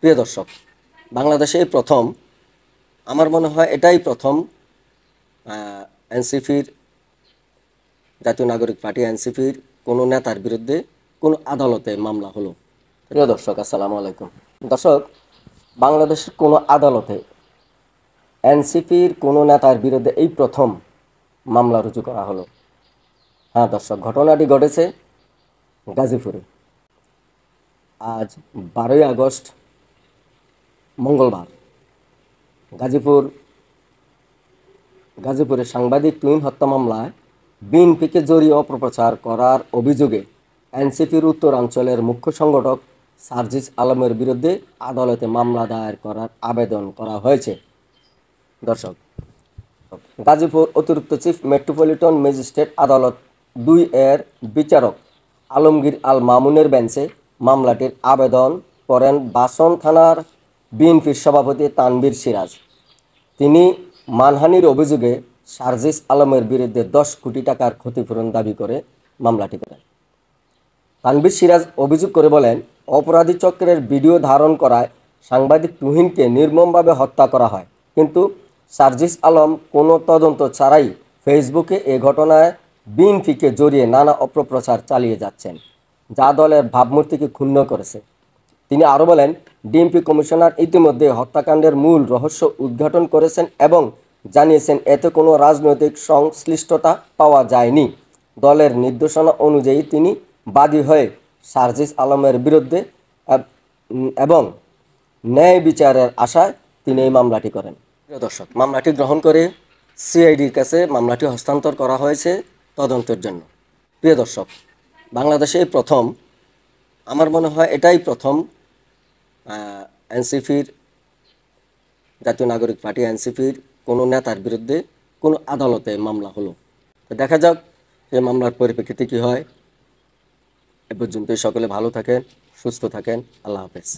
প্রিয় দর্শক, বাংলাদেশে এই প্রথম, আমার মনে হয় এটাই প্রথম এনসিপির, জাতীয় নাগরিক পার্টি এনসিপির কোনো নেতার বিরুদ্ধে কোনো আদালতে মামলা হলো। প্রিয় দর্শক, আসসালামু আলাইকুম। দর্শক, বাংলাদেশের কোনো আদালতে এনসিপির কোনো নেতার বিরুদ্ধে এই প্রথম মামলা রুজু করা হলো। হ্যাঁ দর্শক, ঘটনাটি ঘটেছে গাজীপুরে। আজ 12ই আগস্ট, মঙ্গলবার। গাজীপুরে সাংবাদিক তুহিন হত্যা মামলায় বিএনপিকে জড়িয়ে অপপ্রচার করার অভিযোগে এনসিপির উত্তরাঞ্চলের মুখ্য সংগঠক সার্জিস আলমের বিরুদ্ধে আদালতে মামলা দায়ের করার আবেদন করা হয়েছে। দর্শক, গাজীপুর অতিরিক্ত চিফ মেট্রোপলিটন ম্যাজিস্ট্রেট আদালত 2 এর বিচারক আলমগীর আল মামুনের বেঞ্চে মামলাটির আবেদন করেন বাসন থানার বিএনপির সভাপতি তানভীর সিরাজ। তিনি মানহানির অভিযোগে সার্জিস আলমের বিরুদ্ধে 10 কোটি টাকার ক্ষতিপূরণ দাবি করে মামলাটি করেন। তানভীর সিরাজ অভিযোগ করে বলেন, অপরাধী চক্রের ভিডিও ধারণ করায় সাংবাদিক তুহিনকে নির্মমভাবে হত্যা করা হয়, কিন্তু সার্জিস আলম কোনো তদন্ত ছাড়াই ফেসবুকে এ ঘটনায় বিএনপিকে জড়িয়ে নানা অপপ্রচার চালিয়ে যাচ্ছেন, যা দলের ভাবমূর্তিকে ক্ষুণ্ণ করেছে। তিনি আরও বলেন, ডিএমপি কমিশনার ইতিমধ্যে হত্যাকাণ্ডের মূল রহস্য উদ্ঘাটন করেছেন এবং জানিয়েছেন এতে কোনো রাজনৈতিক সংশ্লিষ্টতা পাওয়া যায়নি। দলের নির্দেশনা অনুযায়ী তিনি বাদী হয়ে সার্জিস আলমের বিরুদ্ধে এবং ন্যায় বিচারের আশায় তিনি এই মামলাটি করেন। প্রিয় দর্শক, মামলাটি গ্রহণ করে সিআইডির কাছে মামলাটি হস্তান্তর করা হয়েছে তদন্তের জন্য। প্রিয় দর্শক, বাংলাদেশে এই প্রথম, আমার মনে হয় এটাই প্রথম এনসিপির, জাতীয় নাগরিক পার্টি এনসিপির কোনো নেতার বিরুদ্ধে কোনো আদালতে মামলা হলো। তো দেখা যাক এই মামলার পরিপ্রেক্ষিতে কী হয়। এ পর্যন্তই সকলে ভালো থাকেন, সুস্থ থাকেন। আল্লাহ হাফেজ।